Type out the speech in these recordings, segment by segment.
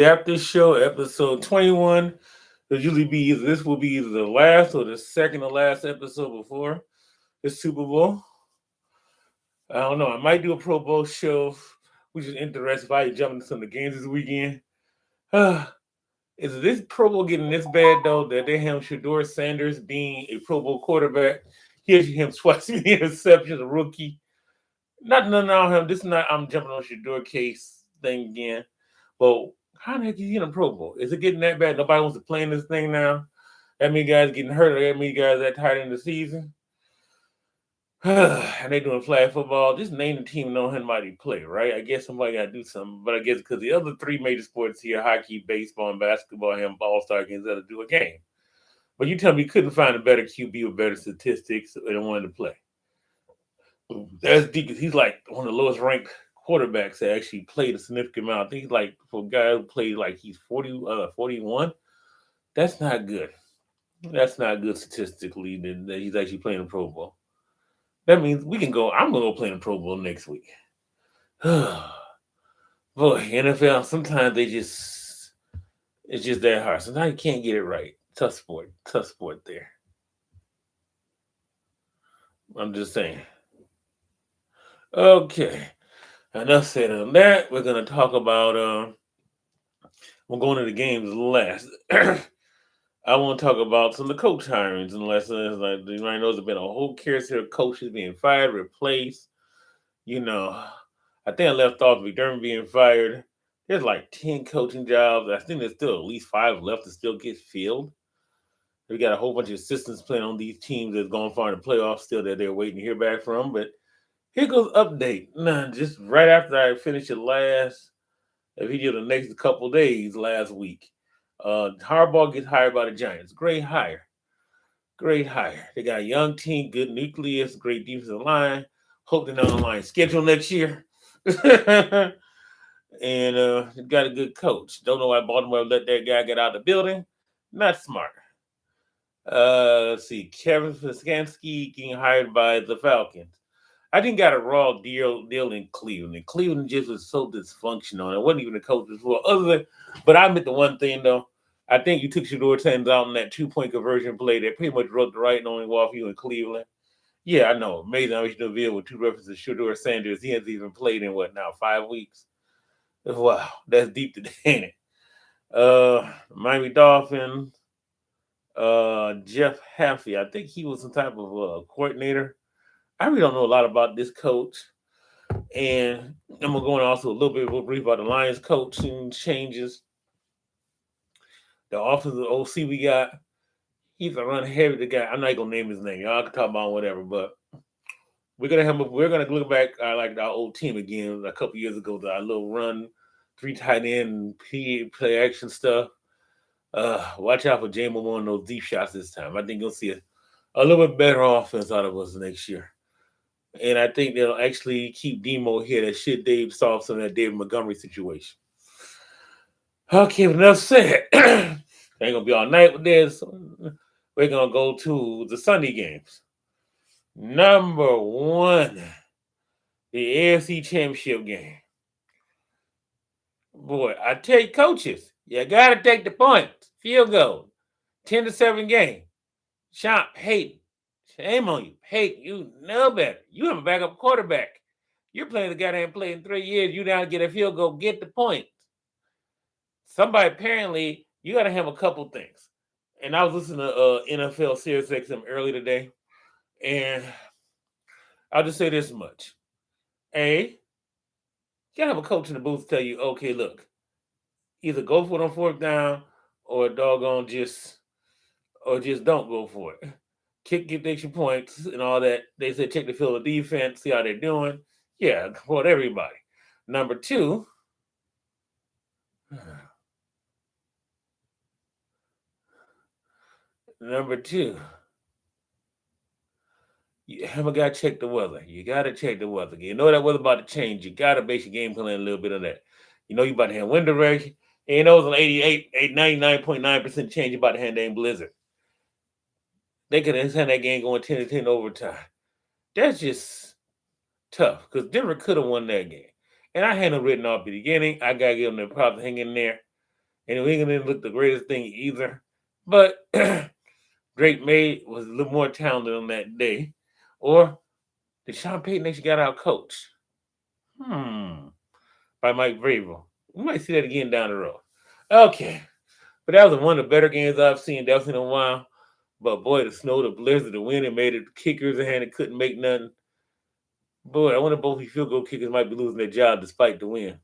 After show, episode 21. This will be either the last or the second to last episode before the Super Bowl. I don't know. I might do a Pro Bowl show, which is interesting if I jump into some of the games this weekend. Is this Pro Bowl getting this bad though that they have Shador Sanders being a Pro Bowl quarterback? Here's him twice with the interceptions, a rookie. Not nothing on him. This is not I'm jumping on Shador case thing again. Well, how the heck is he in a Pro Bowl? Is it getting that bad? Nobody wants to play in this thing now. That many guys getting hurt, or that many guys that tight in the season. And they doing flag football. Just name the team, know anybody play, right? I guess somebody got to do something. But I guess because the other three major sports here, hockey, baseball, and basketball, have all-star games that do a game. But you tell me you couldn't find a better QB with better statistics and wanted to play. That's deep because he's like one of the lowest ranked quarterbacks that actually played a significant amount. I think he's like for a guy who played like he's 41. That's not good. That's not good statistically that he's actually playing a Pro Bowl. That means we can go. I'm gonna go play in the Pro Bowl next week. Boy, NFL. Sometimes it's just that hard. Sometimes you can't get it right. Tough sport there. I'm just saying. Okay, enough said on that. We're gonna talk about. We're going to the games last. I want to talk about some of the coach hirings and lessons. Like everybody knows, there's been a whole carousel of coaches being fired, replaced. You know, I think I left off McDermott being fired. There's like 10 coaching jobs. I think there's still at least 5 left to still get filled. We got a whole bunch of assistants playing on these teams that's going far in the playoffs still that they're waiting to hear back from. But here goes update. Nah, just right after I finished it last, if he did the next couple days last week. Harbaugh gets hired by the Giants. Great hire. Great hire. They got a young team, good nucleus, great defensive line. Hope they're on the line schedule next year. And got a good coach. Don't know why Baltimore let that guy get out of the building. Not smart. Let's see. Kevin Stefanski getting hired by the Falcons. I think got a raw deal in Cleveland. And Cleveland just was so dysfunctional. It wasn't even the coach before. But I admit the one thing though. I think you took Shador Sanders out in that 2-point conversion play that pretty much wrote the writing on the wall for you in Cleveland. Yeah, I know. Amazing how you should reveal with 2 references to Shador Sanders. He hasn't even played in what now, 5 weeks? Wow, that's deep today, ain't it? Miami Dolphins, Jeff Haffey. I think he was some type of coordinator. I really don't know a lot about this coach. And I'm gonna go on also a little bit of a brief about the Lions coaching changes. The offensive OC we got, he's a run heavy. The guy, I'm not gonna name his name. Y'all can talk about whatever, but we're gonna look back like our old team again a couple years ago. Our little run, 3 tight end, play action stuff. Watch out for Jamal on those deep shots this time. I think you'll see a little bit better offense out of us next year. And I think they'll actually keep Demo here that shit Dave solve some of that David Montgomery situation. Okay, but enough said. Ain't gonna be all night with this. We're gonna go to the Sunday games. Number 1, the AFC Championship game. Boy, I tell you, coaches, you gotta take the points. Field goal. 10-7 game. Sean Payton. Shame on you. Payton, you know better. You have a backup quarterback. You're playing the guy that ain't played in 3 years. You now get a field goal, get the points. Somebody apparently, you got to have a couple things. And I was listening to NFL Sirius XM early today, and I'll just say this much. A, you got to have a coach in the booth tell you, okay, look, either go for it on 4th down or doggone just don't go for it. Get extra points and all that. They said check the field of defense, see how they're doing. Yeah, for everybody. Number 2, you have a guy check the weather. You got to check the weather. You know that weather about to change. You got to base your game plan a little bit of that. You know you about to have wind direction. And you know it's an 99.9% chance you about to have that blizzard. They could have had that game going 10-10 overtime. That's just tough because Denver could have won that game. And I had them written off at the beginning. I got to give them the props to hang in there. And New England didn't look the greatest thing either. But Drake May was a little more talented on that day. Or did Sean Payton actually got out coached? By Mike Vrabel. We might see that again down the road. Okay. But that was one of the better games I've seen definitely in a while. But boy, the snow, the blizzard, the wind, it made it kickers and it couldn't make nothing. Boy, I wonder both these field goal kickers might be losing their job despite the win.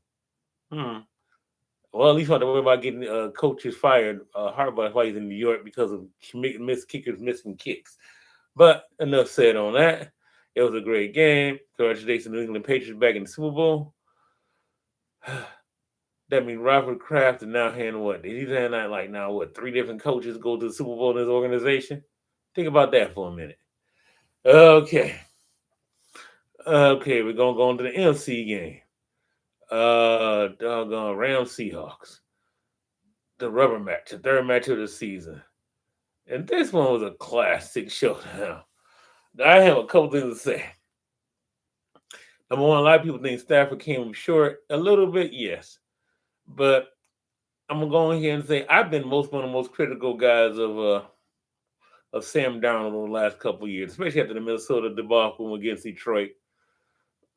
Well, at least I don't have to worry about getting coaches fired. Harbaugh while he's in New York because of missed kickers missing kicks. But enough said on that. It was a great game. Congratulations, New England Patriots back in the Super Bowl. That means Robert Kraft is now handling what? He's handling like now what? 3 different coaches go to the Super Bowl in his organization. Think about that for a minute. Okay, we're gonna go into the NFC game. Doggone Rams Seahawks. The rubber match, the third match of the season. And this one was a classic showdown. I have a couple things to say. Number one, a lot of people think Stafford came short. A little bit, yes. But I'm gonna go in here and say I've been one of the most critical guys of Sam Darnold over the last couple of years, especially after the Minnesota debacle against Detroit.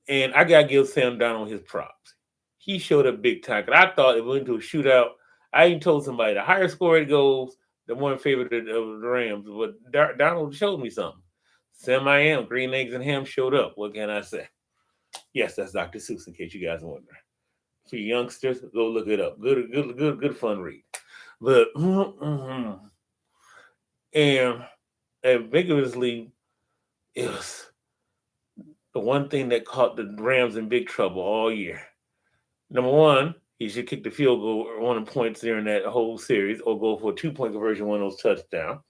And I gotta give Sam Darnold his props. He showed up big time. Cause I thought it went into a shootout. I even told somebody the higher score it goes, the more in favor of the Rams. But Darnold showed me something. Sam I am, green eggs and ham showed up. What can I say? Yes, that's Dr. Seuss, in case you guys are wondering. For youngsters, go look it up. Good fun read. But and vigorously, it was the one thing that caught the Rams in big trouble all year. Number one, he should kick the field goal or 1 points during that whole series, or go for a 2-point conversion, one of those touchdowns.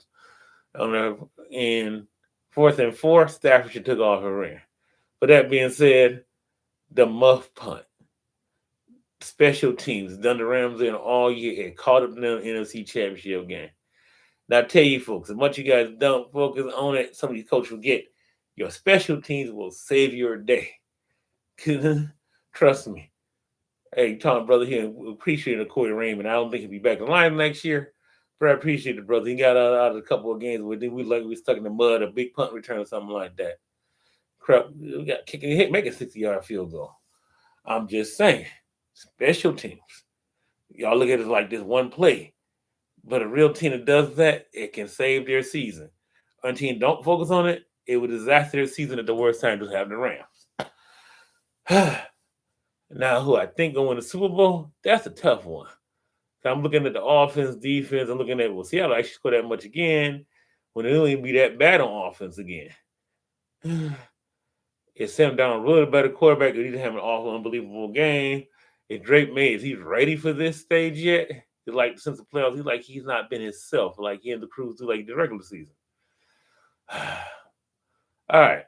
And 4th and 4, Stafford should took off a ring. But that being said, the muff punt. Special teams done the Rams in all year and caught up in the NFC Championship game. Now, I tell you folks, as much you guys don't focus on it, some of these coaches forget, your special teams will save your day. Trust me. Hey, Tom, brother here, appreciate Corey Raymond. I don't think he'll be back in line next year, but I appreciate it, brother. He got out of a couple of games where we stuck in the mud, a big punt return or something like that. Crap, we got kicking hit, make a 60-yard field goal. I'm just saying. Special teams. Y'all look at it like this one play. But a real team that does that, it can save their season. A team don't focus on it, it would disaster their season at the worst time to have the Rams. Now, who I think going to win the Super Bowl, that's a tough one. I'm looking at the offense, defense. I'm looking at, Seattle actually score that much again when it won't even be that bad on offense again. Is Sam Darnold really a better quarterback? Or he's having an awful, unbelievable game? Is Drake May, is he ready for this stage yet? Like since the playoffs, he's not been himself. Like he and the Crews do like the regular season. All right.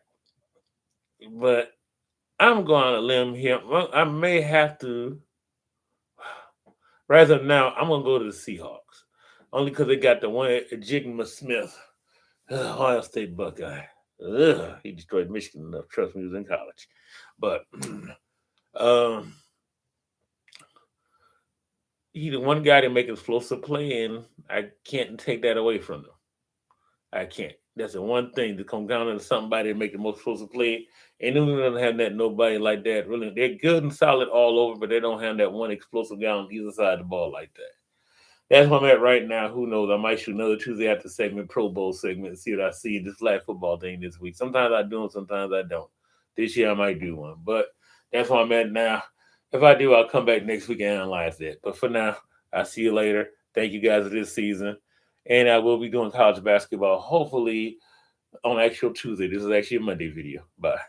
But I'm going on a limb here. Well, I may have to. Rather than now, I'm going to go to the Seahawks. Only because they got the one Jigma Smith, Ohio State Buckeye. He destroyed Michigan enough. Trust me, he was in college. But he's the one guy to make an explosive play, and I can't take that away from him. I can't. That's the one thing to come down to somebody and make the most explosive play. And New England doesn't have that nobody like that. Really, they're good and solid all over, but they don't have that one explosive guy on either side of the ball like that. That's where I'm at right now. Who knows? I might shoot another Tuesday after segment, Pro Bowl segment, and see what I see this flag football thing this week. Sometimes I do them, sometimes I don't. This year I might do one, but that's where I'm at now. If I do, I'll come back next week and analyze it. But for now, I'll see you later. Thank you guys for this season. And I will be doing college basketball, hopefully on actual Tuesday. This is actually a Monday video. Bye.